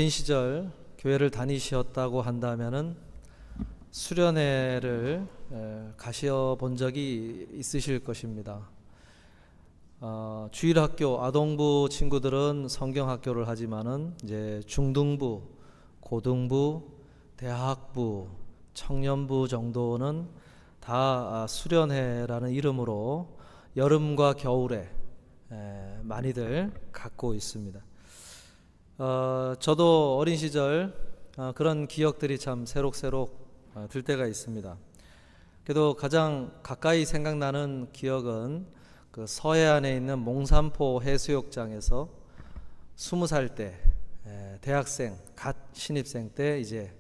어린 시절 교회를 다니셨다고 한다면은 수련회를 가셔 본 적이 있으실 것입니다. 주일학교 아동부 친구들은 성경학교를 하지만은 이제 중등부, 고등부, 대학부, 청년부 정도는 다 수련회라는 이름으로 여름과 겨울에 많이들 갖고 있습니다. 저도 어린 시절 그런 기억들이 참 새록새록 들 때가 있습니다. 그래도 가장 가까이 생각나는 기억은 그 서해안에 있는 몽산포 해수욕장에서 20살 때 대학생 갓 신입생 때 이제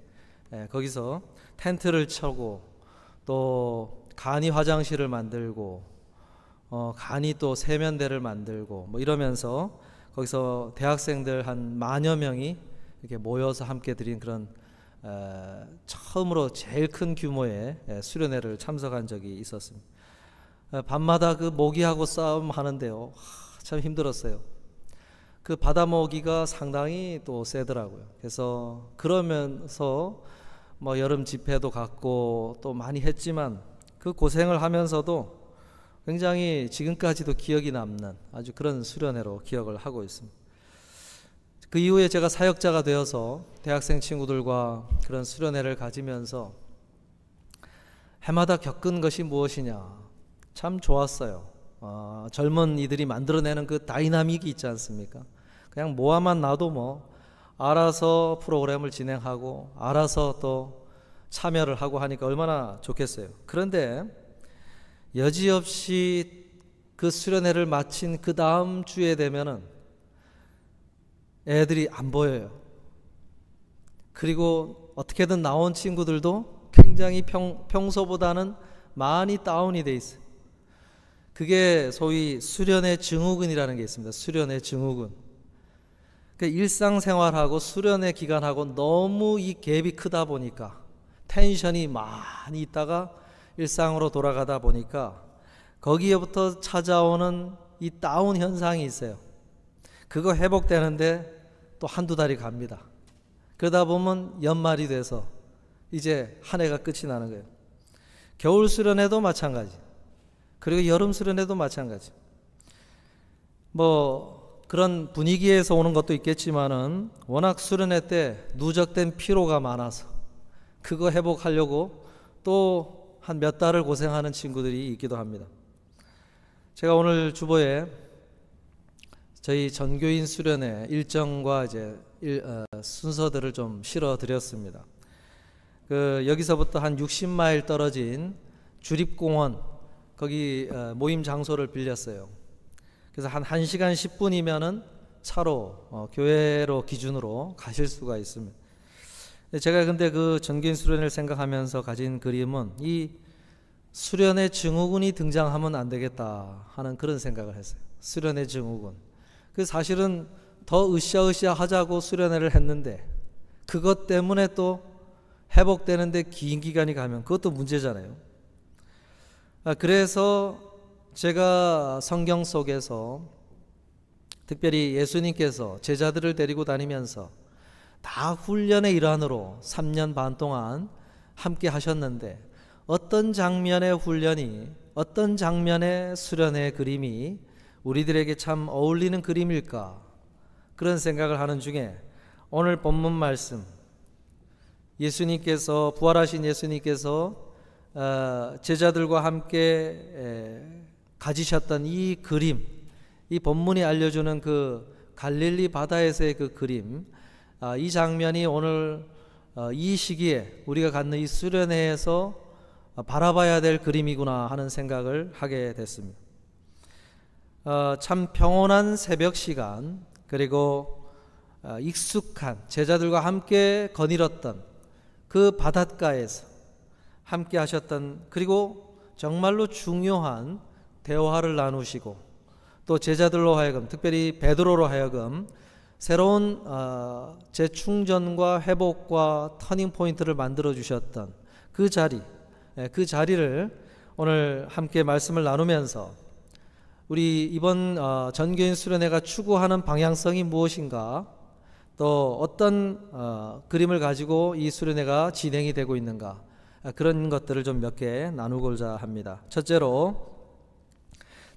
거기서 텐트를 쳐고 또 간이 화장실을 만들고 간이 또 세면대를 만들고 뭐 이러면서 거기서 대학생들 한 10,000여 명이 이렇게 모여서 함께 드린 그런 처음으로 제일 큰 규모의 수련회를 참석한 적이 있었습니다. 밤마다 그 모기하고 싸움하는데요, 참 힘들었어요. 그 바다 모기가 상당히 또 세더라고요. 그래서 그러면서 뭐 여름 집회도 갔고 또 많이 했지만 그 고생을 하면서도 굉장히 지금까지도 기억이 남는 아주 그런 수련회로 기억을 하고 있습니다. 그 이후에 제가 사역자가 되어서 대학생 친구들과 그런 수련회를 가지면서 해마다 겪은 것이 무엇이냐, 참 좋았어요. 젊은 이들이 만들어내는 그 다이나믹이 있지 않습니까? 그냥 모아만 놔도 뭐 알아서 프로그램을 진행하고 알아서 또 참여를 하고 하니까 얼마나 좋겠어요. 그런데 여지없이 그 수련회를 마친 그 다음 주에 되면은 애들이 안 보여요. 그리고 어떻게든 나온 친구들도 굉장히 평소보다는 많이 다운이 돼 있어요. 그게 소위 수련회 증후군이라는 게 있습니다. 수련회 증후군. 그러니까 일상생활하고 수련회 기간하고 너무 이 갭이 크다 보니까 텐션이 많이 있다가 일상으로 돌아가다 보니까 거기에부터 찾아오는 이 다운 현상이 있어요. 그거 회복되는데 또 한두 달이 갑니다. 그러다 보면 연말이 돼서 이제 한 해가 끝이 나는 거예요. 겨울 수련회도 마찬가지, 그리고 여름 수련회도 마찬가지. 뭐 그런 분위기에서 오는 것도 있겠지만은 워낙 수련회 때 누적된 피로가 많아서 그거 회복하려고 또 한 몇 달을 고생하는 친구들이 있기도 합니다. 제가 오늘 주보에 저희 전교인 수련회 일정과 이제 순서들을 좀 실어 드렸습니다. 여기서부터 한 60마일 떨어진 주립공원, 거기 모임 장소를 빌렸어요. 그래서 한 1시간 10분이면은 차로 교회로 기준으로 가실 수가 있습니다. 제가 근데 그 전교인 수련회를 생각하면서 가진 그림은 이 수련회 증후군이 등장하면 안 되겠다 하는 그런 생각을 했어요. 수련회 증후군. 그 사실은 더 으쌰으쌰 하자고 수련회를 했는데 그것 때문에 또 회복되는데 긴 기간이 가면 그것도 문제잖아요. 그래서 제가 성경 속에서 특별히 예수님께서 제자들을 데리고 다니면서 다 훈련의 일환으로 3년 반 동안 함께 하셨는데 어떤 장면의 훈련이, 어떤 장면의 수련의 그림이 우리들에게 참 어울리는 그림일까, 그런 생각을 하는 중에 오늘 본문 말씀, 예수님께서, 부활하신 예수님께서 제자들과 함께 가지셨던 이 그림, 이 본문이 알려주는 그 갈릴리 바다에서의 그 그림, 이 장면이 오늘 이 시기에 우리가 갖는 이 수련회에서 바라봐야 될 그림이구나 하는 생각을 하게 됐습니다. 참 평온한 새벽 시간, 그리고 익숙한 제자들과 함께 거닐었던 그 바닷가에서 함께 하셨던, 그리고 정말로 중요한 대화를 나누시고 또 제자들로 하여금, 특별히 베드로로 하여금 새로운 재충전과 회복과 터닝포인트를 만들어 주셨던 그 자리를 오늘 함께 말씀을 나누면서 우리 이번 전교인 수련회가 추구하는 방향성이 무엇인가, 또 어떤 그림을 가지고 이 수련회가 진행이 되고 있는가, 그런 것들을 좀 몇 개 나누고자 합니다. 첫째로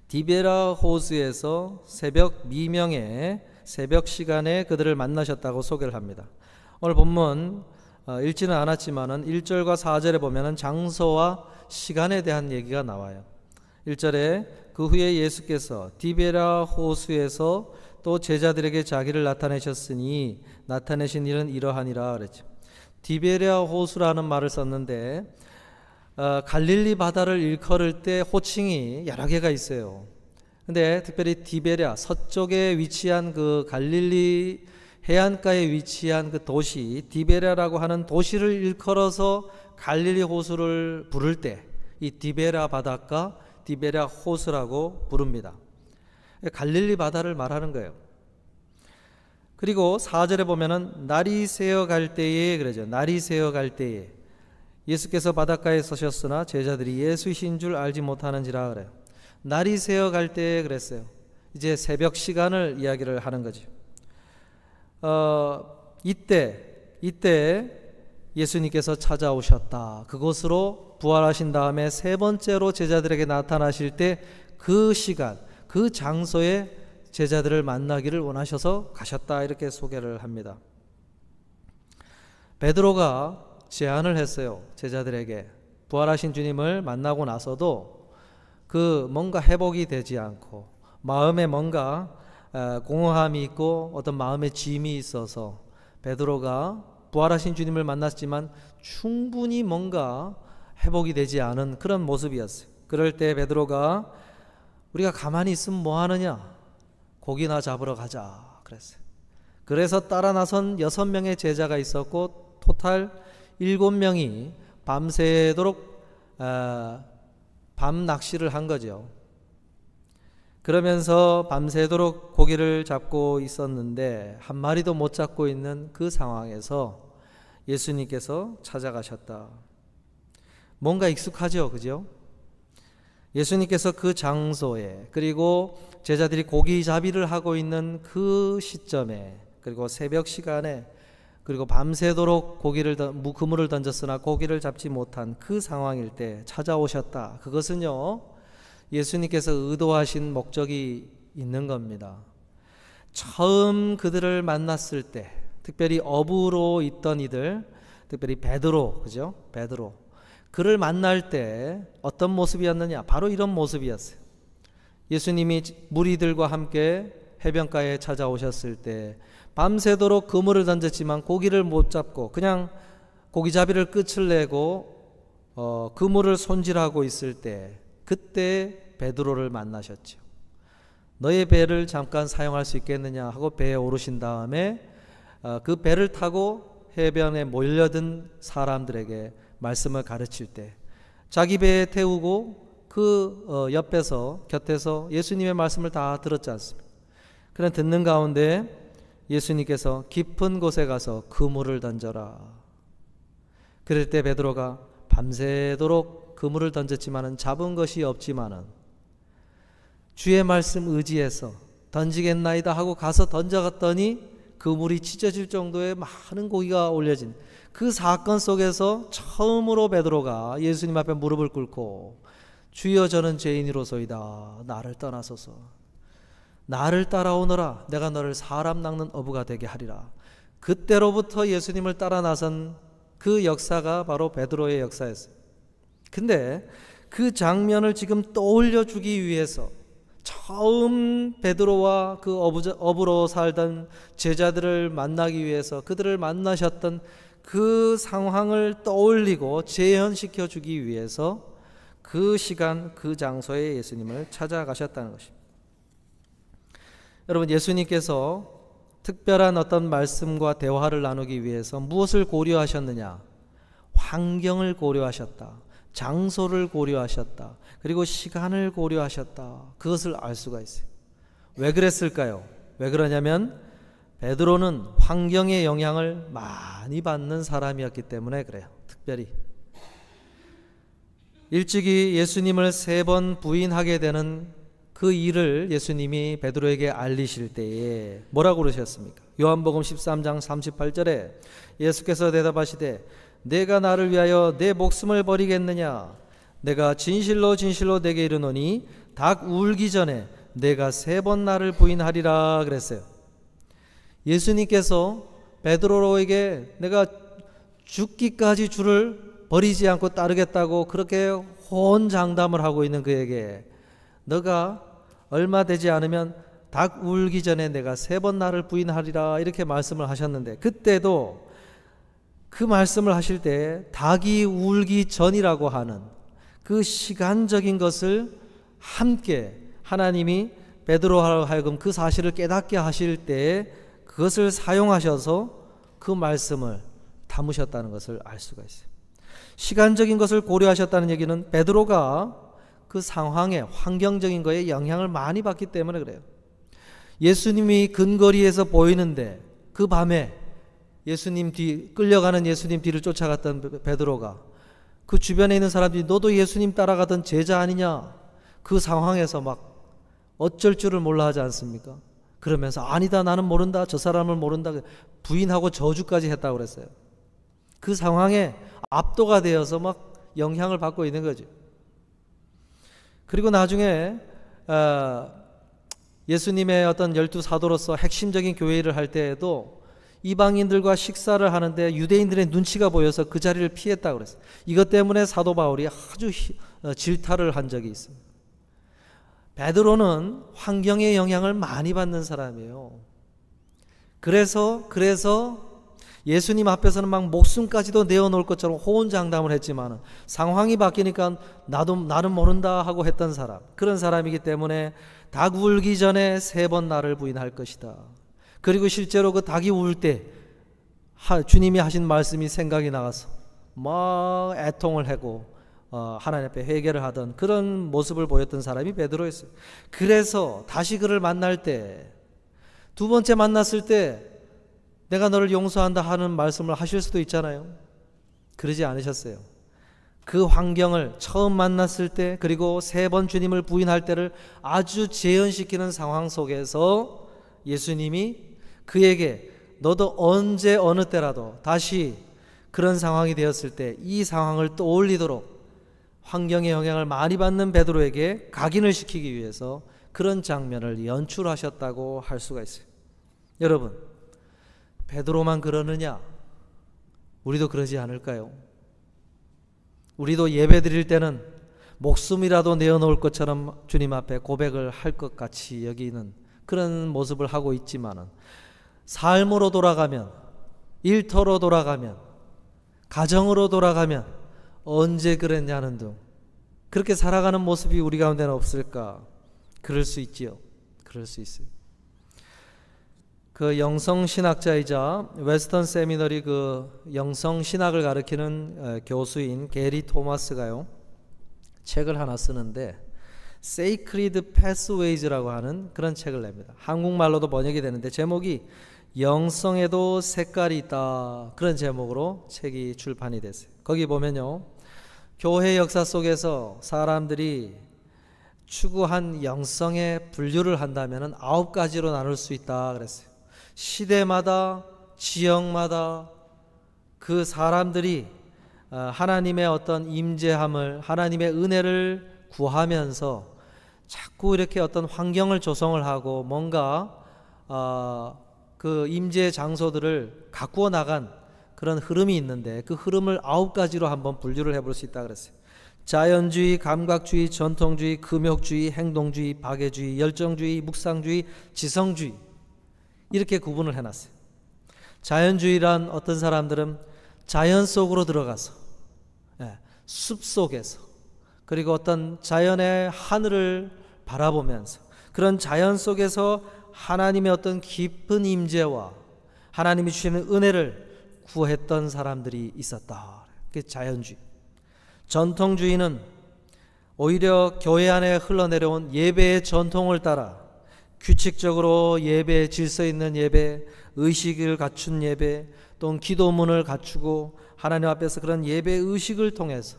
디베라 호수에서 새벽 미명에 새벽 시간에 그들을 만나셨다고 소개를 합니다. 오늘 본문 읽지는 않았지만은 1절과 4절에 보면은 장소와 시간에 대한 얘기가 나와요. 1절에 그 후에 예수께서 디베라 호수에서 또 제자들에게 자기를 나타내셨으니 나타내신 일은 이러하니라 그랬죠. 디베랴 호수라는 말을 썼는데 갈릴리 바다를 일컬을 때 호칭이 여러 개가 있어요. 근데 특별히 디베랴 서쪽에 위치한 그 갈릴리 해안가에 위치한 그 도시 디베랴라고 하는 도시를 일컬어서 갈릴리 호수를 부를 때 이 디베랴 바닷가 디베랴 호수라고 부릅니다. 갈릴리 바다를 말하는 거예요. 그리고 4절에 보면은 날이 새어 갈 때에 그러죠. 날이 새어 갈 때에 예수께서 바닷가에 서셨으나 제자들이 예수이신 줄 알지 못하는지라 그래요. 날이 새어 갈 때에 그랬어요. 이제 새벽 시간을 이야기를 하는 거죠. 이때 예수님께서 찾아오셨다. 그곳으로 부활하신 다음에 세 번째로 제자들에게 나타나실 때 그 시간, 그 장소에 제자들을 만나기를 원하셔서 가셨다, 이렇게 소개를 합니다. 베드로가 제안을 했어요. 제자들에게 부활하신 주님을 만나고 나서도 그 뭔가 회복이 되지 않고 마음에 뭔가 공허함이 있고 어떤 마음의 짐이 있어서 베드로가 부활하신 주님을 만났지만 충분히 뭔가 회복이 되지 않은 그런 모습이었어요. 그럴 때 베드로가 우리가 가만히 있으면 뭐 하느냐? 고기나 잡으러 가자 그랬어요. 그래서 따라 나선 6명의 제자가 있었고 토탈 7명이 밤새도록 밤 낚시를 한 거죠. 그러면서 밤새도록 고기를 잡고 있었는데 한 마리도 못 잡고 있는 그 상황에서 예수님께서 찾아가셨다. 뭔가 익숙하죠, 그죠? 예수님께서 그 장소에, 그리고 제자들이 고기잡이를 하고 있는 그 시점에, 그리고 새벽 시간에, 그리고 밤새도록 그물을 던졌으나 고기를 잡지 못한 그 상황일 때 찾아오셨다. 그것은요, 예수님께서 의도하신 목적이 있는 겁니다. 처음 그들을 만났을 때, 특별히 어부로 있던 이들, 특별히 베드로, 그죠? 베드로. 그를 만날 때 어떤 모습이었느냐? 바로 이런 모습이었어요. 예수님이 무리들과 함께 해변가에 찾아오셨을 때 밤새도록 그물을 던졌지만 고기를 못 잡고 그냥 고기잡이를 끝을 내고 그물을 손질하고 있을 때, 그때 베드로를 만나셨죠. 너의 배를 잠깐 사용할 수 있겠느냐 하고 배에 오르신 다음에 그 배를 타고 해변에 몰려든 사람들에게 말씀을 가르칠 때 자기 배에 태우고 그 곁에서 예수님의 말씀을 다 들었지 않습니까? 그런 듣는 가운데 예수님께서 깊은 곳에 가서 그물을 던져라. 그럴 때 베드로가 밤새도록 그물을 던졌지만은 잡은 것이 없지만은 주의 말씀 의지해서 던지겠나이다 하고 가서 던져갔더니 그물이 찢어질 정도의 많은 고기가 올려진 그 사건 속에서 처음으로 베드로가 예수님 앞에 무릎을 꿇고 주여 저는 죄인이로소이다. 나를 떠나소서. 나를 따라오너라. 내가 너를 사람 낚는 어부가 되게 하리라. 그때로부터 예수님을 따라 나선 그 역사가 바로 베드로의 역사였어요. 근데 그 장면을 지금 떠올려 주기 위해서 처음 베드로와 그 어부로 살던 제자들을 만나기 위해서 그들을 만나셨던 그 상황을 떠올리고 재현시켜 주기 위해서 그 시간 그 장소에 예수님을 찾아가셨다는 것입니다. 여러분, 예수님께서 특별한 어떤 말씀과 대화를 나누기 위해서 무엇을 고려하셨느냐? 환경을 고려하셨다. 장소를 고려하셨다. 그리고 시간을 고려하셨다. 그것을 알 수가 있어요. 왜 그랬을까요? 왜 그러냐면 베드로는 환경의 영향을 많이 받는 사람이었기 때문에 그래요. 특별히 일찍이 예수님을 3번 부인하게 되는 그 일을 예수님이 베드로에게 알리실 때에 뭐라고 그러셨습니까? 요한복음 13장 38절에 예수께서 대답하시되 내가 나를 위하여 내 목숨을 버리겠느냐? 내가 진실로 진실로 내게 이르노니 닭 울기 전에 내가 3번 나를 부인하리라 그랬어요. 예수님께서 베드로에게 내가 죽기까지 주를 버리지 않고 따르겠다고 그렇게 호언장담을 하고 있는 그에게 너가 얼마 되지 않으면 닭 울기 전에 내가 3번 나를 부인하리라 이렇게 말씀을 하셨는데, 그때도 그 말씀을 하실 때 닭이 울기 전이라고 하는 그 시간적인 것을 함께 하나님이 베드로로 하여금 그 사실을 깨닫게 하실 때 그것을 사용하셔서 그 말씀을 담으셨다는 것을 알 수가 있어요. 시간적인 것을 고려하셨다는 얘기는 베드로가 그 상황에 환경적인 거에 영향을 많이 받기 때문에 그래요. 예수님이 근거리에서 보이는데 그 밤에 예수님 끌려가는 예수님 뒤를 쫓아갔던 베드로가 그 주변에 있는 사람들이 너도 예수님 따라가던 제자 아니냐? 그 상황에서 막 어쩔 줄을 몰라 하지 않습니까? 그러면서 아니다, 나는 모른다, 저 사람을 모른다, 부인하고 저주까지 했다고 그랬어요. 그 상황에 압도가 되어서 막 영향을 받고 있는 거죠. 그리고 나중에 예수님의 어떤 12사도로서 핵심적인 교회 일을 할 때에도 이방인들과 식사를 하는데 유대인들의 눈치가 보여서 그 자리를 피했다고 그랬어요. 이것 때문에 사도 바울이 아주 질타를 한 적이 있습니다. 베드로는 환경의 영향을 많이 받는 사람이에요. 그래서 예수님 앞에서는 막 목숨까지도 내어놓을 것처럼 호언장담을 했지만 상황이 바뀌니까 나는 모른다 하고 했던 사람, 그런 사람이기 때문에 닭 울기 전에 3번 나를 부인할 것이다. 그리고 실제로 그 닭이 울 때 주님이 하신 말씀이 생각이 나가서 막 애통을 하고 하나님 앞에 회개를 하던 그런 모습을 보였던 사람이 베드로였어요. 그래서 다시 그를 만날 때, 두 번째 만났을 때 내가 너를 용서한다 하는 말씀을 하실 수도 있잖아요. 그러지 않으셨어요. 그 환경을 처음 만났을 때 그리고 3번 주님을 부인할 때를 아주 재현시키는 상황 속에서 예수님이 그에게 너도 언제 어느 때라도 다시 그런 상황이 되었을 때 이 상황을 떠올리도록 환경의 영향을 많이 받는 베드로에게 각인을 시키기 위해서 그런 장면을 연출하셨다고 할 수가 있어요. 여러분, 베드로만 그러느냐? 우리도 그러지 않을까요? 우리도 예배 드릴 때는 목숨이라도 내어놓을 것처럼 주님 앞에 고백을 할 것 같이 여기는 그런 모습을 하고 있지만은 삶으로 돌아가면, 일터로 돌아가면, 가정으로 돌아가면 언제 그랬냐는 등 그렇게 살아가는 모습이 우리 가운데는 없을까? 그럴 수 있지요. 그럴 수 있어요. 그 영성신학자이자 웨스턴 세미너리 그 영성신학을 가르치는 교수인 게리 토마스가요, 책을 하나 쓰는데 Sacred Pathways라고 하는 그런 책을 냅니다. 한국말로도 번역이 되는데 제목이 영성에도 색깔이 있다, 그런 제목으로 책이 출판이 됐어요. 거기 보면요, 교회 역사 속에서 사람들이 추구한 영성의 분류를 한다면 9가지로 나눌 수 있다 그랬어요. 시대마다, 지역마다 그 사람들이 하나님의 어떤 임재함을, 하나님의 은혜를 구하면서 자꾸 이렇게 어떤 환경을 조성을 하고 뭔가 그 임재 장소들을 가꾸어 나간 그런 흐름이 있는데 그 흐름을 9가지로 한번 분류를 해볼 수 있다 그랬어요. 자연주의, 감각주의, 전통주의, 금욕주의, 행동주의, 박애주의, 열정주의, 묵상주의, 지성주의, 이렇게 구분을 해놨어요. 자연주의란 어떤 사람들은 자연 속으로 들어가서 숲 속에서 그리고 어떤 자연의 하늘을 바라보면서 그런 자연 속에서 하나님의 어떤 깊은 임재와 하나님이 주시는 은혜를 구했던 사람들이 있었다. 그게 자연주의. 전통주의는 오히려 교회 안에 흘러내려온 예배의 전통을 따라 규칙적으로 예배, 질서 있는 예배, 의식을 갖춘 예배, 또는 기도문을 갖추고 하나님 앞에서 그런 예배 의식을 통해서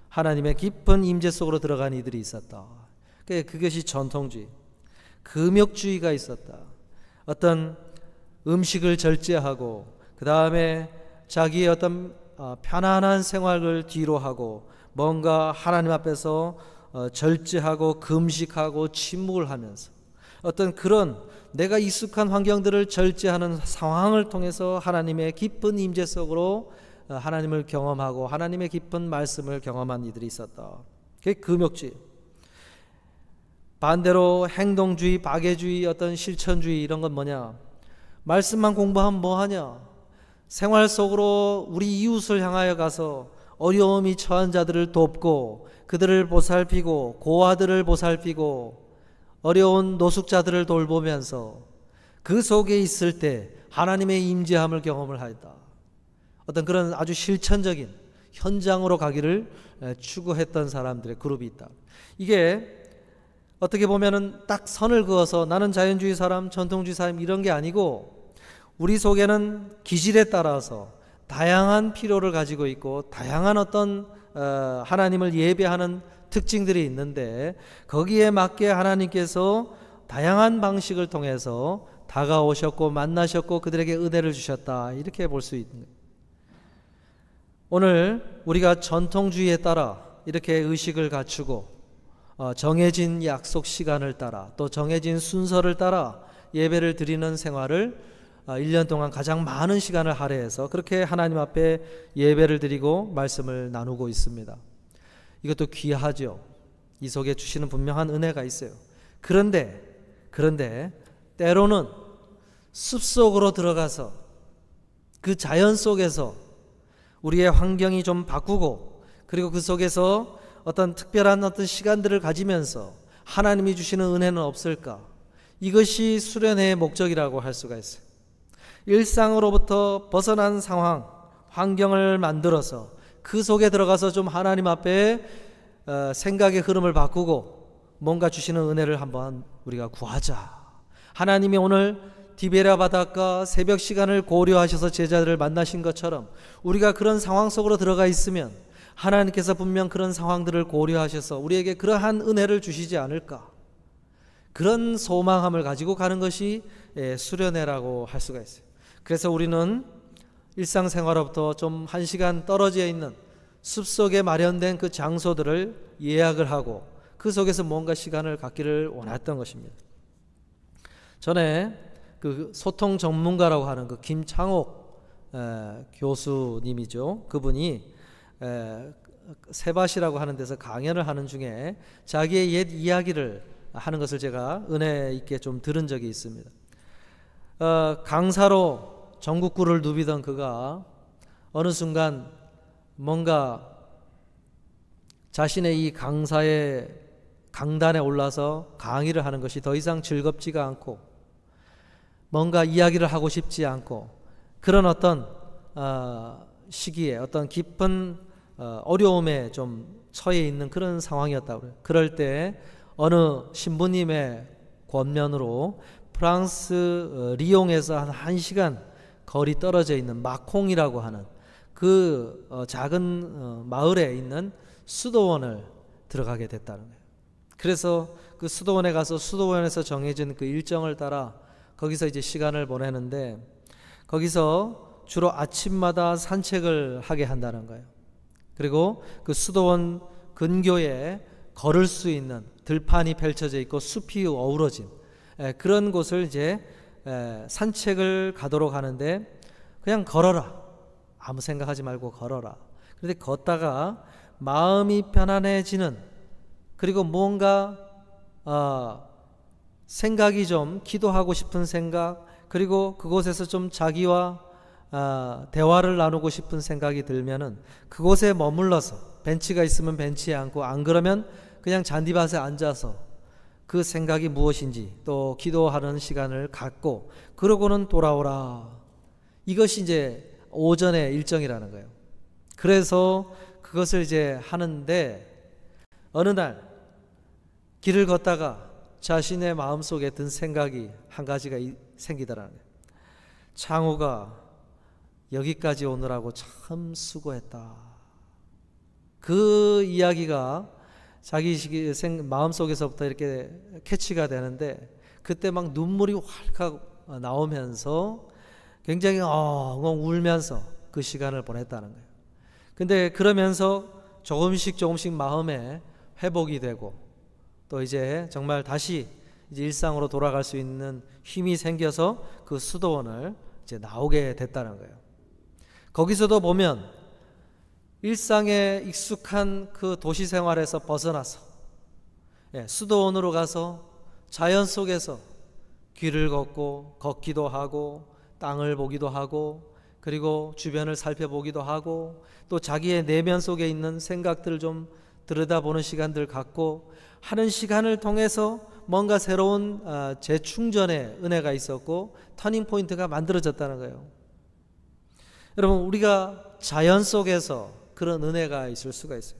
하나님의 깊은 임재 속으로 들어간 이들이 있었다. 그것이 전통주의, 금욕주의가 있었다. 어떤 음식을 절제하고 그 다음에 자기의 어떤 편안한 생활을 뒤로 하고 뭔가 하나님 앞에서 절제하고 금식하고 침묵을 하면서 어떤 그런 내가 익숙한 환경들을 절제하는 상황을 통해서 하나님의 깊은 임재 속으로 하나님을 경험하고 하나님의 깊은 말씀을 경험한 이들이 있었다. 그게 금욕주의. 반대로 행동주의, 박애주의, 어떤 실천주의 이런 건 뭐냐? 말씀만 공부하면 뭐하냐? 생활 속으로 우리 이웃을 향하여 가서 어려움이 처한 자들을 돕고 그들을 보살피고 고아들을 보살피고 어려운 노숙자들을 돌보면서 그 속에 있을 때 하나님의 임재함을 경험을 하였다. 어떤 그런 아주 실천적인 현장으로 가기를 추구했던 사람들의 그룹이 있다. 이게 어떻게 보면은 딱 선을 그어서 나는 자연주의 사람, 전통주의 사람 이런 게 아니고 우리 속에는 기질에 따라서 다양한 필요를 가지고 있고 다양한 어떤 하나님을 예배하는 특징들이 있는데 거기에 맞게 하나님께서 다양한 방식을 통해서 다가오셨고 만나셨고 그들에게 은혜를 주셨다. 이렇게 볼 수 있는 거예요. 오늘 우리가 전통주의에 따라 이렇게 의식을 갖추고 정해진 약속 시간을 따라 또 정해진 순서를 따라 예배를 드리는 생활을 1년 동안 가장 많은 시간을 할애해서 그렇게 하나님 앞에 예배를 드리고 말씀을 나누고 있습니다. 이것도 귀하죠. 이 속에 주시는 분명한 은혜가 있어요. 그런데 때로는 숲속으로 들어가서 그 자연 속에서 우리의 환경이 좀 바꾸고 그리고 그 속에서 어떤 특별한 어떤 시간들을 가지면서 하나님이 주시는 은혜는 없을까? 이것이 수련회의 목적이라고 할 수가 있어요. 일상으로부터 벗어난 상황, 환경을 만들어서 그 속에 들어가서 좀 하나님 앞에 생각의 흐름을 바꾸고 뭔가 주시는 은혜를 한번 우리가 구하자. 하나님이 오늘 디베랴 바닷가 새벽 시간을 고려하셔서 제자들을 만나신 것처럼 우리가 그런 상황 속으로 들어가 있으면 하나님께서 분명 그런 상황들을 고려하셔서 우리에게 그러한 은혜를 주시지 않을까? 그런 소망함을 가지고 가는 것이 수련회라고 할 수가 있어요. 그래서 우리는 일상생활로부터 좀 1시간 떨어져 있는 숲속에 마련된 그 장소들을 예약을 하고 그 속에서 뭔가 시간을 갖기를 원했던 것입니다. 전에 그 소통 전문가라고 하는 그 김창옥 교수님이죠. 그분이 세바시라고 하는 데서 강연을 하는 중에 자기의 옛 이야기를 하는 것을 제가 은혜 있게 좀 들은 적이 있습니다. 강사로 전국구를 누비던 그가 어느 순간 뭔가 자신의 이 강사의 강단에 올라서 강의를 하는 것이 더 이상 즐겁지가 않고 뭔가 이야기를 하고 싶지 않고 그런 어떤 시기에 어떤 깊은 어려움에 좀 처해 있는 그런 상황이었다고 그래요. 그럴 때 어느 신부님의 권면으로 프랑스 리옹에서 한 1시간 거리 떨어져 있는 마콩이라고 하는 그 작은 마을에 있는 수도원을 들어가게 됐다는 거예요. 그래서 그 수도원에 가서 수도원에서 정해진 그 일정을 따라 거기서 이제 시간을 보내는데 거기서 주로 아침마다 산책을 하게 한다는 거예요. 그리고 그 수도원 근교에 걸을 수 있는 들판이 펼쳐져 있고 숲이 어우러진 그런 곳을 이제 산책을 가도록 하는데 그냥 걸어라. 아무 생각하지 말고 걸어라. 그런데 걷다가 마음이 편안해지는 그리고 뭔가 생각이 좀 기도하고 싶은 생각 그리고 그곳에서 좀 자기와 대화를 나누고 싶은 생각이 들면은 그곳에 머물러서 벤치가 있으면 벤치에 앉고 안 그러면 그냥 잔디밭에 앉아서 그 생각이 무엇인지 또 기도하는 시간을 갖고 그러고는 돌아오라. 이것이 이제 오전의 일정이라는 거예요. 그래서 그것을 이제 하는데 어느 날 길을 걷다가 자신의 마음속에 든 생각이 한 가지가 생기더라는 거예요. 창호가 여기까지 오느라고 참 수고했다. 그 이야기가 자기 마음속에서부터 이렇게 캐치가 되는데 그때 막 눈물이 활칵 나오면서 굉장히 엉엉 울면서 그 시간을 보냈다는 거예요. 근데 그러면서 조금씩 마음에 회복이 되고 또 이제 정말 다시 이제 일상으로 돌아갈 수 있는 힘이 생겨서 그 수도원을 이제 나오게 됐다는 거예요. 거기서도 보면 일상에 익숙한 그 도시 생활에서 벗어나서 수도원으로 가서 자연 속에서 길을 걷기도 하고 땅을 보기도 하고 그리고 주변을 살펴보기도 하고 또 자기의 내면 속에 있는 생각들을 좀 들여다보는 시간들을 갖고 하는 시간을 통해서 뭔가 새로운 재충전의 은혜가 있었고 터닝 포인트가 만들어졌다는 거예요. 여러분, 우리가 자연 속에서 그런 은혜가 있을 수가 있어요.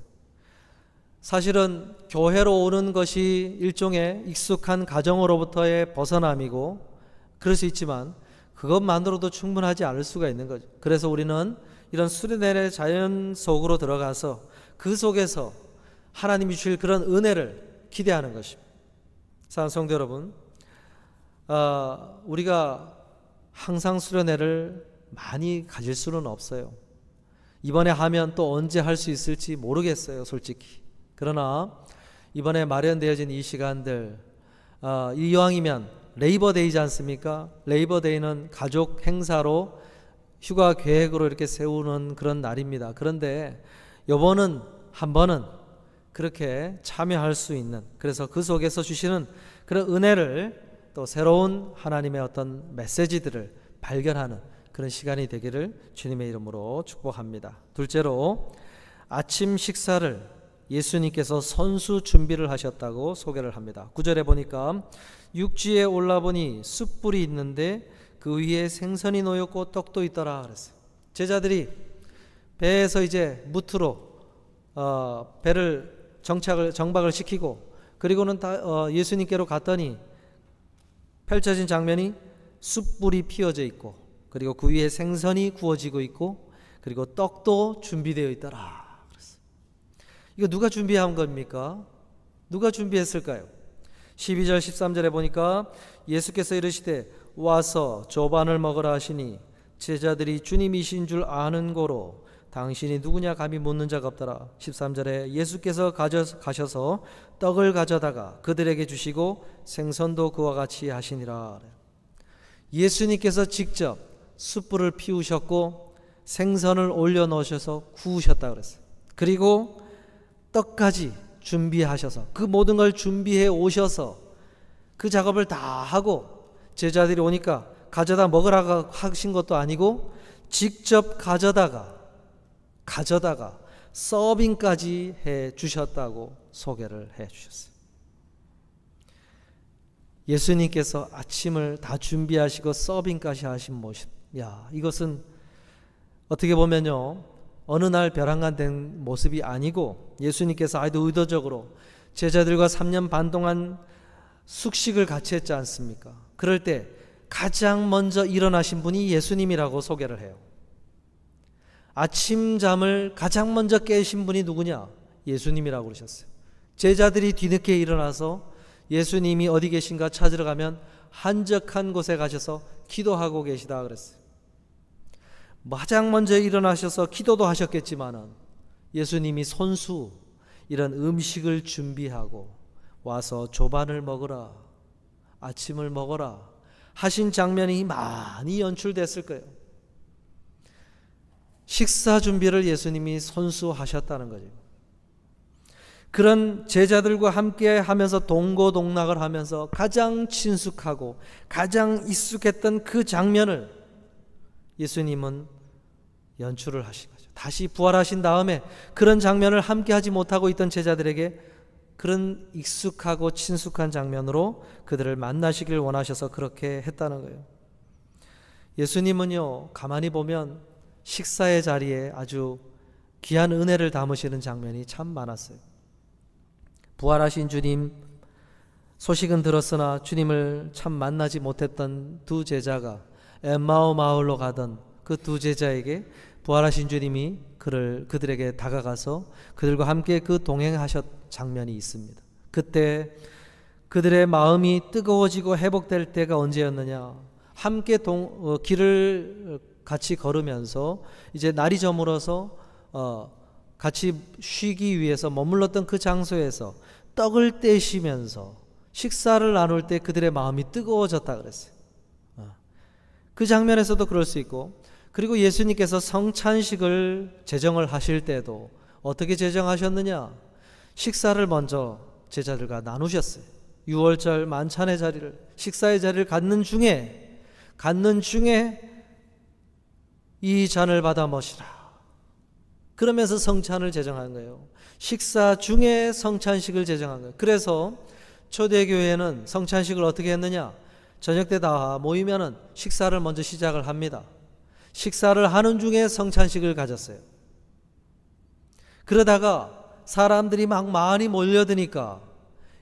사실은 교회로 오는 것이 일종의 익숙한 가정으로부터의 벗어남이고 그럴 수 있지만 그것만으로도 충분하지 않을 수가 있는 거죠. 그래서 우리는 이런 수련회의 자연 속으로 들어가서 그 속에서 하나님이 주실 그런 은혜를 기대하는 것입니다. 사랑하는 성도 여러분, 우리가 항상 수련회를 많이 가질 수는 없어요. 이번에 하면 또 언제 할 수 있을지 모르겠어요, 솔직히. 그러나 이번에 마련되어진 이 시간들, 이왕이면 레이버데이지 않습니까? 레이버데이는 가족 행사로 휴가 계획으로 이렇게 세우는 그런 날입니다. 그런데 이번은 한 번은 그렇게 참여할 수 있는, 그래서 그 속에서 주시는 그런 은혜를 또 새로운 하나님의 어떤 메시지들을 발견하는 그런 시간이 되기를 주님의 이름으로 축복합니다. 둘째로 아침 식사를 예수님께서 선수 준비를 하셨다고 소개를 합니다. 9절에 보니까 육지에 올라보니 숯불이 있는데 그 위에 생선이 놓였고 떡도 있더라 그랬어요. 제자들이 배에서 이제 무트로 배를 정박을 시키고 그리고는 예수님께로 갔더니 펼쳐진 장면이 숯불이 피어져 있고 그리고 그 위에 생선이 구워지고 있고 그리고 떡도 준비되어 있더라 그랬어요. 이거 누가 준비한 겁니까? 누가 준비했을까요? 12절 13절에 보니까 예수께서 이르시되 와서 조반을 먹으라 하시니 제자들이 주님이신 줄 아는 고로 당신이 누구냐 감히 묻는 자가 없더라. 13절에 예수께서 가셔서 떡을 가져다가 그들에게 주시고 생선도 그와 같이 하시니라. 예수님께서 직접 숯불을 피우셨고 생선을 올려놓으셔서 구우셨다 그랬어요. 그리고 떡까지 준비하셔서 그 모든 걸 준비해 오셔서 그 작업을 다 하고 제자들이 오니까 가져다 먹으라고 하신 것도 아니고 직접 가져다가 서빙까지 해 주셨다고 소개를 해 주셨어요. 예수님께서 아침을 다 준비하시고 서빙까지 하신 모습, 이것은 어떻게 보면요 어느 날 벼랑간된 모습이 아니고 예수님께서 아주 의도적으로 제자들과 3년 반 동안 숙식을 같이 했지 않습니까? 그럴 때 가장 먼저 일어나신 분이 예수님이라고 소개를 해요. 아침잠을 가장 먼저 깨신 분이 누구냐? 예수님이라고 그러셨어요. 제자들이 뒤늦게 일어나서 예수님이 어디 계신가 찾으러 가면 한적한 곳에 가셔서 기도하고 계시다 그랬어요. 가장 먼저 일어나셔서 기도도 하셨겠지만은 예수님이 손수 이런 음식을 준비하고 와서 조반을 먹으라, 아침을 먹어라 하신 장면이 많이 연출됐을 거예요. 식사 준비를 예수님이 손수하셨다는 거죠. 그런 제자들과 함께 하면서 동고동락을 하면서 가장 친숙하고 가장 익숙했던 그 장면을 예수님은 연출을 하신 거죠. 다시 부활하신 다음에 그런 장면을 함께 하지 못하고 있던 제자들에게 그런 익숙하고 친숙한 장면으로 그들을 만나시길 원하셔서 그렇게 했다는 거예요. 예수님은요 가만히 보면 식사의 자리에 아주 귀한 은혜를 담으시는 장면이 참 많았어요. 부활하신 주님 소식은 들었으나 주님을 참 만나지 못했던 두 제자가 엠마오 마을로 가던 그 두 제자에게 부활하신 주님이 그들에게 다가가서 그들과 함께 그 동행하셨 장면이 있습니다. 그때 그들의 마음이 뜨거워지고 회복될 때가 언제였느냐? 함께 길을 같이 걸으면서 이제 날이 저물어서 같이 쉬기 위해서 머물렀던 그 장소에서 떡을 떼시면서 식사를 나눌 때 그들의 마음이 뜨거워졌다 그랬어요. 그 장면에서도 그럴 수 있고, 그리고 예수님께서 성찬식을 제정을 하실 때도 어떻게 제정하셨느냐? 식사를 먼저 제자들과 나누셨어요. 유월절 만찬의 자리를, 식사의 자리를 갖는 중에 이 잔을 받아 마시라. 그러면서 성찬을 제정한 거예요. 식사 중에 성찬식을 제정한 거예요. 그래서 초대교회는 성찬식을 어떻게 했느냐? 저녁 때 다 모이면은 식사를 먼저 시작을 합니다. 식사를 하는 중에 성찬식을 가졌어요. 그러다가 사람들이 막 많이 몰려드니까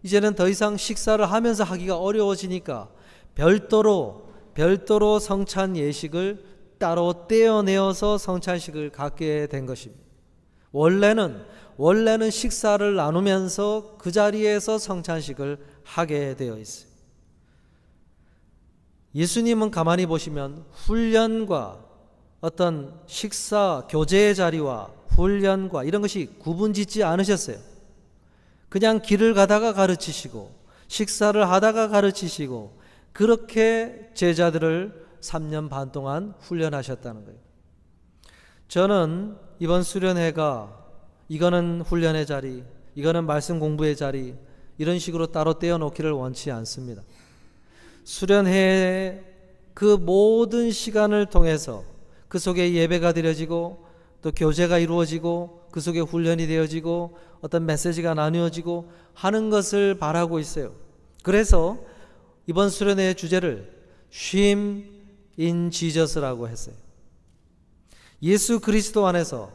이제는 더 이상 식사를 하면서 하기가 어려워지니까 별도로 성찬 예식을 따로 떼어내어서 성찬식을 갖게 된 것입니다. 원래는 식사를 나누면서 그 자리에서 성찬식을 하게 되어 있어요. 예수님은 가만히 보시면 훈련과 어떤 식사 교제의 자리와 훈련과 이런 것이 구분짓지 않으셨어요. 그냥 길을 가다가 가르치시고 식사를 하다가 가르치시고 그렇게 제자들을 3년 반 동안 훈련하셨다는 거예요. 저는 이번 수련회가 이거는 훈련의 자리, 이거는 말씀 공부의 자리, 이런 식으로 따로 떼어놓기를 원치 않습니다. 수련회의 그 모든 시간을 통해서 그 속에 예배가 드려지고 또 교제가 이루어지고 그 속에 훈련이 되어지고 어떤 메시지가 나누어지고 하는 것을 바라고 있어요. 그래서 이번 수련회의 주제를 쉼 in Jesus라고 했어요. 예수 그리스도 안에서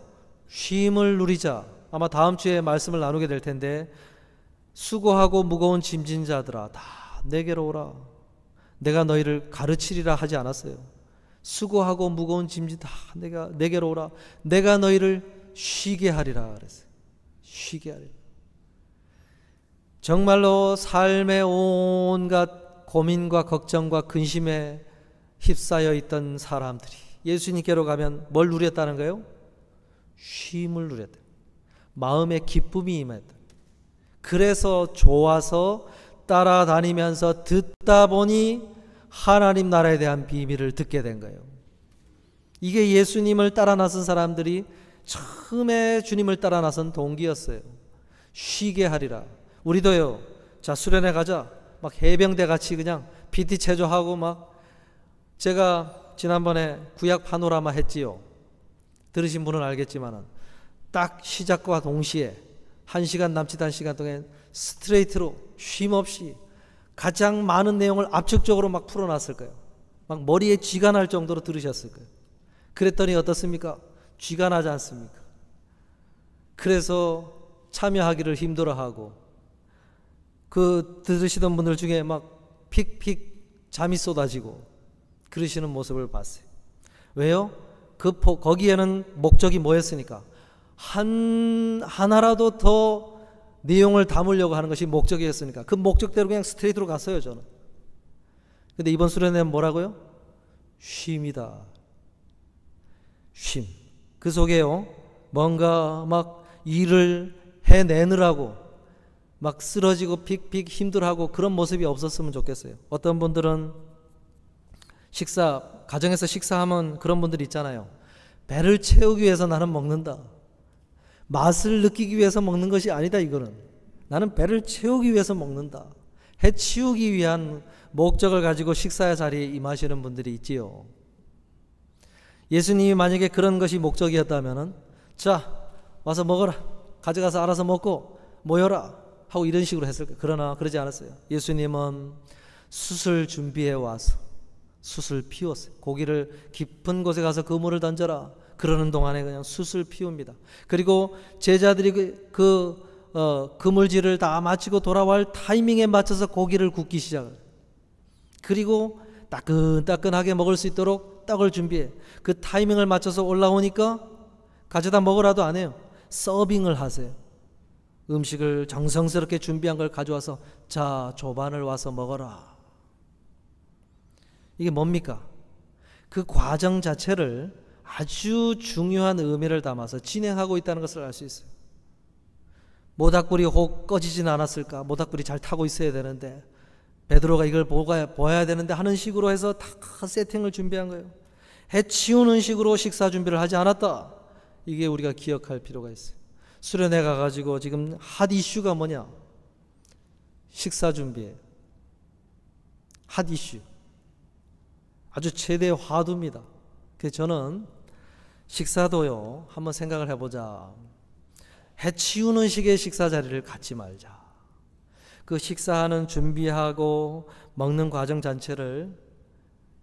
쉼을 누리자. 아마 다음 주에 말씀을 나누게 될 텐데, 수고하고 무거운 짐진 자들아 다 내게로 오라. 내가 너희를 가르치리라 하지 않았어요. 수고하고 무거운 짐진 다 내게로 오라. 내가 너희를 쉬게 하리라 그랬어요. 쉬게 하리라. 정말로 삶의 온갖 고민과 걱정과 근심에 휩싸여 있던 사람들이 예수님께로 가면 뭘 누렸다는 거예요? 쉼을 누렸다. 마음의 기쁨이 임했다. 그래서 좋아서 따라다니면서 듣다 보니 하나님 나라에 대한 비밀을 듣게 된 거예요. 이게 예수님을 따라 나선 사람들이 처음에 주님을 따라 나선 동기였어요. 쉬게 하리라. 우리도요, 자 수련회 가자 막 해병대 같이 그냥 PT 체조하고 막, 제가 지난번에 구약 파노라마 했지요. 들으신 분은 알겠지만은 딱 시작과 동시에 1시간 남짓 1시간 동안 스트레이트로 쉼 없이 가장 많은 내용을 압축적으로 막 풀어놨을 거예요. 막 머리에 쥐가 날 정도로 들으셨을 거예요. 그랬더니 어떻습니까? 쥐가 나지 않습니까? 그래서 참여하기를 힘들어하고 그 들으시던 분들 중에 막 픽픽 잠이 쏟아지고 그러시는 모습을 봤어요. 왜요? 거기에는 목적이 뭐였습니까? 하나라도 더 내용을 담으려고 하는 것이 목적이었으니까 그 목적대로 그냥 스트레이트로 갔어요, 저는. 근데 이번 수련회는 뭐라고요? 쉼이다. 쉼. 그 속에요, 뭔가 막 일을 해내느라고 막 쓰러지고 픽픽 힘들어하고 그런 모습이 없었으면 좋겠어요. 어떤 분들은 가정에서 식사하면 그런 분들 있잖아요. 배를 채우기 위해서 나는 먹는다. 맛을 느끼기 위해서 먹는 것이 아니다. 이거는 나는 배를 채우기 위해서 먹는다. 해치우기 위한 목적을 가지고 식사의 자리에 임하시는 분들이 있지요. 예수님이 만약에 그런 것이 목적이었다면은, 자 와서 먹어라, 가져가서 알아서 먹고 모여라 하고 이런 식으로 했을 거예요. 그러나 그러지 않았어요. 예수님은 숯을 준비해 와서 숯을 피웠어요. 고기를 깊은 곳에 가서 그물을 던져라. 그러는 동안에 그냥 숯을 피웁니다. 그리고 제자들이 그물질을 다 마치고 돌아올 타이밍에 맞춰서 고기를 굽기 시작해요. 그리고 따끈따끈하게 먹을 수 있도록 떡을 준비해. 그 타이밍을 맞춰서 올라오니까 가져다 먹으라도 안 해요. 서빙을 하세요. 음식을 정성스럽게 준비한 걸 가져와서 자, 조반을 와서 먹어라. 이게 뭡니까? 그 과정 자체를 아주 중요한 의미를 담아서 진행하고 있다는 것을 알 수 있어요. 모닥불이 혹 꺼지진 않았을까? 모닥불이 잘 타고 있어야 되는데 베드로가 이걸 보아야 되는데 하는 식으로 해서 다 세팅을 준비한 거예요. 해치우는 식으로 식사 준비를 하지 않았다. 이게 우리가 기억할 필요가 있어요. 수련회 가가지고 지금 핫 이슈가 뭐냐? 식사 준비예요. 핫 이슈. 아주 최대 화두입니다. 그래서 저는 식사도요, 한번 생각을 해보자. 해치우는 식의 식사 자리를 갖지 말자. 그 식사하는 준비하고 먹는 과정 자체를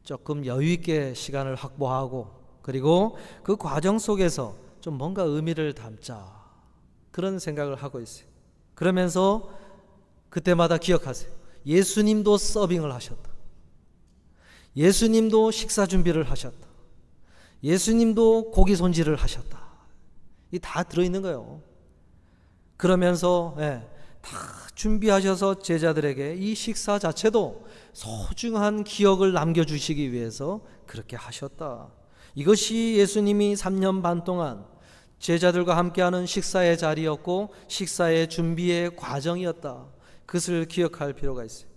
조금 여유 있게 시간을 확보하고, 그리고 그 과정 속에서 좀 뭔가 의미를 담자, 그런 생각을 하고 있어요. 그러면서 그때마다 기억하세요. 예수님도 서빙을 하셨다. 예수님도 식사 준비를 하셨다. 예수님도 고기 손질을 하셨다. 이 다 들어있는 거예요. 그러면서 다 준비하셔서 제자들에게 이 식사 자체도 소중한 기억을 남겨주시기 위해서 그렇게 하셨다. 이것이 예수님이 3년 반 동안 제자들과 함께하는 식사의 자리였고 식사의 준비의 과정이었다. 그것을 기억할 필요가 있어요.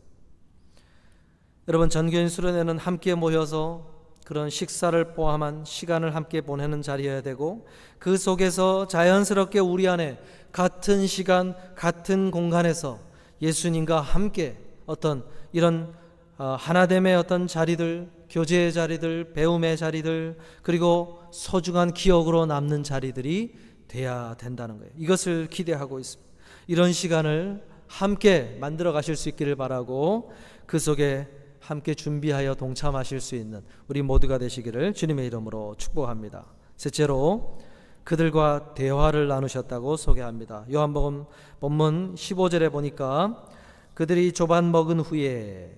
여러분, 전교인 수련회는 함께 모여서 그런 식사를 포함한 시간을 함께 보내는 자리여야 되고, 그 속에서 자연스럽게 우리 안에 같은 시간, 같은 공간에서 예수님과 함께 어떤 이런 하나됨의 어떤 자리들, 교제의 자리들, 배움의 자리들, 그리고 소중한 기억으로 남는 자리들이 돼야 된다는 거예요. 이것을 기대하고 있습니다. 이런 시간을 함께 만들어 가실 수 있기를 바라고, 그 속에 함께 준비하여 동참하실 수 있는 우리 모두가 되시기를 주님의 이름으로 축복합니다. 셋째로, 그들과 대화를 나누셨다고 소개합니다. 요한복음 본문 15절에 보니까 그들이 조반 먹은 후에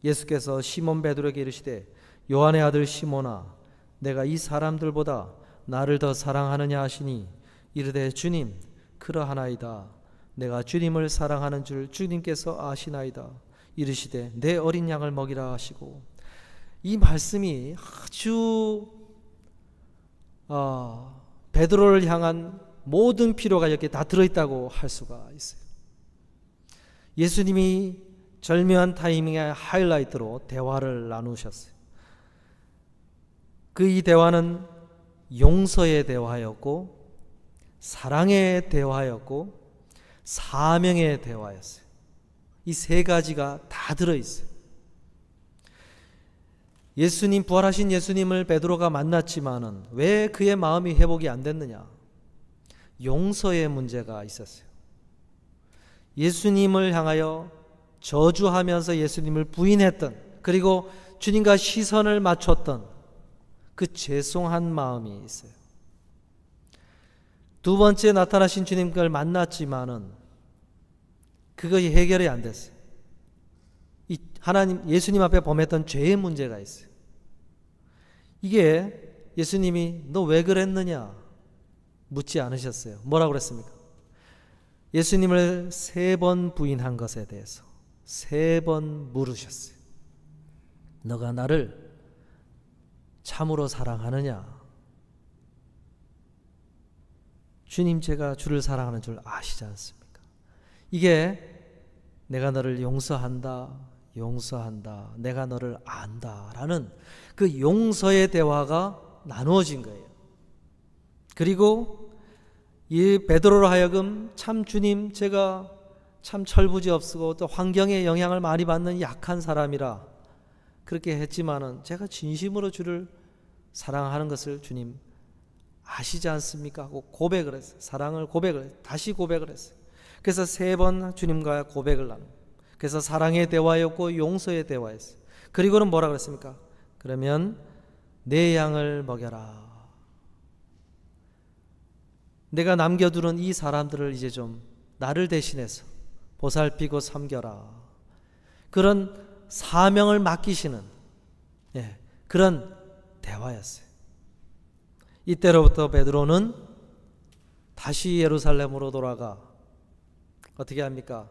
예수께서 시몬 베드로에게 이르시되 요한의 아들 시몬아, 내가 이 사람들보다 나를 더 사랑하느냐 하시니 이르되 주님, 그러하나이다. 내가 주님을 사랑하는 줄 주님께서 아시나이다. 이르시되 내 어린 양을 먹이라 하시고, 이 말씀이 아주 베드로를 향한 모든 필요가 여기에 다 들어있다고 할 수가 있어요. 예수님이 절묘한 타이밍의 하이라이트로 대화를 나누셨어요. 그 이 대화는 용서의 대화였고, 사랑의 대화였고, 사명의 대화였어요. 이 세 가지가 다 들어있어요. 예수님, 부활하신 예수님을 베드로가 만났지만은 왜 그의 마음이 회복이 안 됐느냐? 용서의 문제가 있었어요. 예수님을 향하여 저주하면서 예수님을 부인했던, 그리고 주님과 시선을 맞췄던 그 죄송한 마음이 있어요. 두 번째 나타나신 주님을 만났지만은 그것이 해결이 안 됐어요. 이 하나님, 예수님 앞에 범했던 죄의 문제가 있어요. 이게 예수님이 너 왜 그랬느냐 묻지 않으셨어요. 뭐라고 그랬습니까? 예수님을 3번 부인한 것에 대해서 3번 물으셨어요. 너가 나를 참으로 사랑하느냐? 주님, 제가 주를 사랑하는 줄 아시지 않습니까? 이게 내가 너를 용서한다, 용서한다, 내가 너를 안다 라는 그 용서의 대화가 나누어진 거예요. 그리고 이 베드로로 하여금 참 주님, 제가 참 철부지없고 또 환경의 영향을 많이 받는 약한 사람이라 그렇게 했지만은 제가 진심으로 주를 사랑하는 것을 주님 아시지 않습니까? 하고 고백을 했어요. 사랑을 고백을 했어요. 다시 고백을 했어요. 그래서 3번 주님과 고백을 나누고, 그래서 사랑의 대화였고 용서의 대화였어요. 그리고는 뭐라 그랬습니까? 그러면 내 양을 먹여라. 내가 남겨두는 이 사람들을 이제 좀 나를 대신해서 보살피고 섬겨라. 그런 사명을 맡기시는 그런 대화였어요. 이때로부터 베드로는 다시 예루살렘으로 돌아가 어떻게 합니까?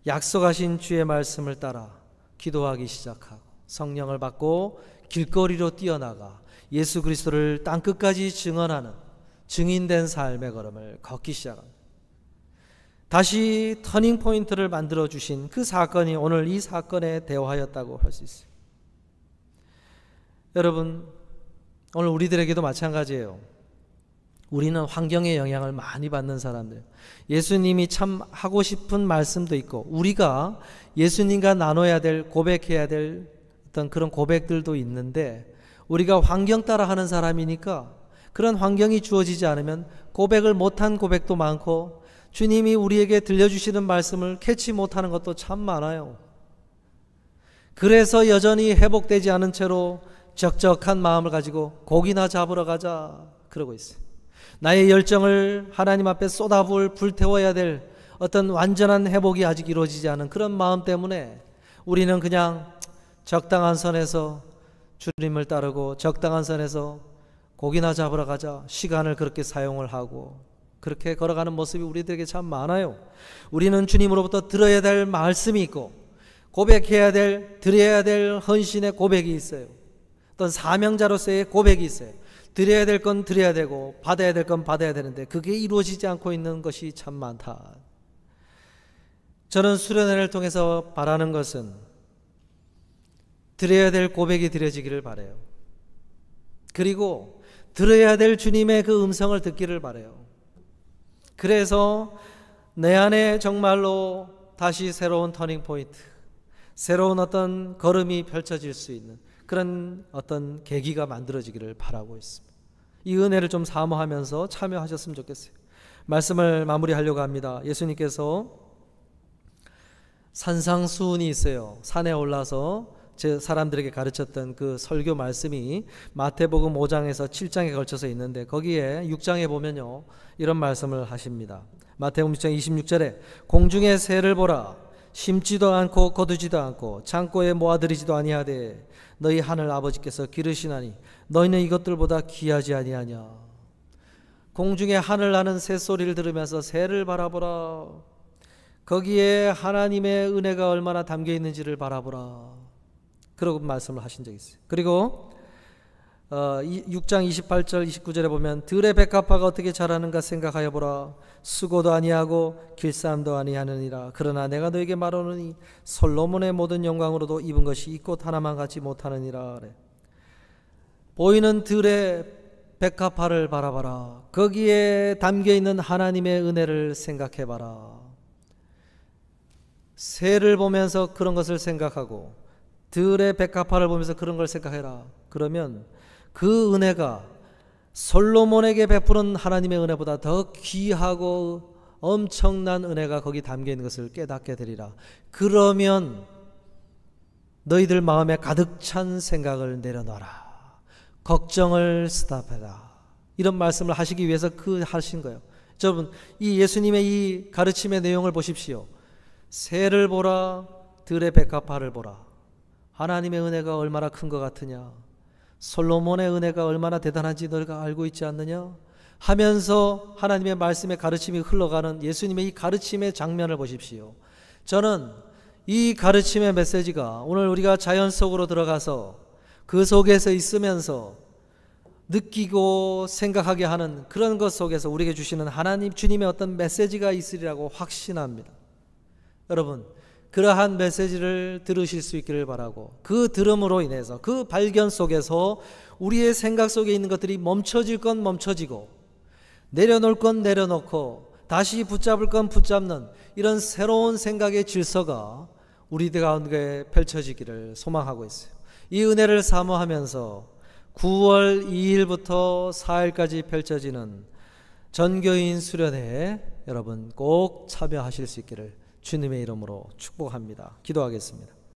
약속하신 주의 말씀을 따라 기도하기 시작하고 성령을 받고 길거리로 뛰어나가 예수 그리스도를 땅끝까지 증언하는 증인된 삶의 걸음을 걷기 시작합니다. 다시 터닝 포인트를 만들어 주신 그 사건이 오늘 이 사건의 대화였다고 할 수 있어요. 여러분, 오늘 우리들에게도 마찬가지예요. 우리는 환경의 영향을 많이 받는 사람들. 예수님이 참 하고 싶은 말씀도 있고 우리가 예수님과 나눠야 될, 고백해야 될 어떤 그런 고백들도 있는데 우리가 환경 따라 하는 사람이니까 그런 환경이 주어지지 않으면 고백을 못한 고백도 많고 주님이 우리에게 들려주시는 말씀을 캐치 못하는 것도 참 많아요. 그래서 여전히 회복되지 않은 채로 적적한 마음을 가지고 고기나 잡으러 가자 그러고 있어요. 나의 열정을 하나님 앞에 쏟아부을 불태워야 될 어떤 완전한 회복이 아직 이루어지지 않은 그런 마음 때문에 우리는 그냥 적당한 선에서 주님을 따르고 적당한 선에서 고기나 잡으러 가자 시간을 그렇게 사용을 하고 그렇게 걸어가는 모습이 우리들에게 참 많아요. 우리는 주님으로부터 들어야 될 말씀이 있고 고백해야 될, 드려야 될 헌신의 고백이 있어요. 어떤 사명자로서의 고백이 있어요. 드려야 될 건 드려야 되고 받아야 될 건 받아야 되는데 그게 이루어지지 않고 있는 것이 참 많다. 저는 수련회를 통해서 바라는 것은 드려야 될 고백이 드려지기를 바라요. 그리고 들어야 될 주님의 그 음성을 듣기를 바라요. 그래서 내 안에 정말로 다시 새로운 터닝 포인트, 새로운 어떤 걸음이 펼쳐질 수 있는 그런 어떤 계기가 만들어지기를 바라고 있습니다. 이 은혜를 좀 사모하면서 참여하셨으면 좋겠어요. 말씀을 마무리하려고 합니다. 예수님께서 산상수훈이 있어요. 산에 올라서 제 사람들에게 가르쳤던 그 설교 말씀이 마태복음 5장에서 7장에 걸쳐서 있는데 거기에 6장에 보면요 이런 말씀을 하십니다. 마태복음 6장 26절에 공중의 새를 보라 심지도 않고 거두지도 않고 창고에 모아들이지도 아니하되 너희 하늘 아버지께서 기르시나니 너희는 이것들보다 귀하지 아니하냐. 공중에 하늘 나는 새소리를 들으면서 새를 바라보라. 거기에 하나님의 은혜가 얼마나 담겨 있는지를 바라보라. 그러고 말씀을 하신 적이 있어요. 그리고 6장 28절 29절에 보면 들의 백합화가 어떻게 자라는가 생각하여 보라. 수고도 아니하고 길쌈도 아니하느니라. 그러나 내가 너에게 말하노니 솔로몬의 모든 영광으로도 입은 것이 이 꽃 하나만 갖지 못하느니라. 그래. 보이는 들의 백합화를 바라봐라. 거기에 담겨있는 하나님의 은혜를 생각해봐라. 새를 보면서 그런 것을 생각하고 들의 백합화를 보면서 그런 걸 생각해라. 그러면 그 은혜가 솔로몬에게 베푸는 하나님의 은혜보다 더 귀하고 엄청난 은혜가 거기 담겨있는 것을 깨닫게 되리라. 그러면 너희들 마음에 가득 찬 생각을 내려놔라. 걱정을 스탑해라. 이런 말씀을 하시기 위해서 하신 거예요. 여러분, 이 예수님의 이 가르침의 내용을 보십시오. 새를 보라, 들의 백합화를 보라. 하나님의 은혜가 얼마나 큰 것 같으냐, 솔로몬의 은혜가 얼마나 대단한지 너희가 알고 있지 않느냐 하면서 하나님의 말씀의 가르침이 흘러가는 예수님의 이 가르침의 장면을 보십시오. 저는 이 가르침의 메시지가 오늘 우리가 자연 속으로 들어가서 그 속에서 있으면서 느끼고 생각하게 하는 그런 것 속에서 우리에게 주시는 하나님 주님의 어떤 메시지가 있으리라고 확신합니다. 여러분, 그러한 메시지를 들으실 수 있기를 바라고, 그 들음으로 인해서 그 발견 속에서 우리의 생각 속에 있는 것들이 멈춰질 건 멈춰지고 내려놓을 건 내려놓고 다시 붙잡을 건 붙잡는 이런 새로운 생각의 질서가 우리들 가운데 펼쳐지기를 소망하고 있어요. 이 은혜를 사모하면서 9월 2일부터 4일까지 펼쳐지는 전교인 수련회에 여러분 꼭 참여하실 수 있기를 주님의 이름으로 축복합니다. 기도하겠습니다.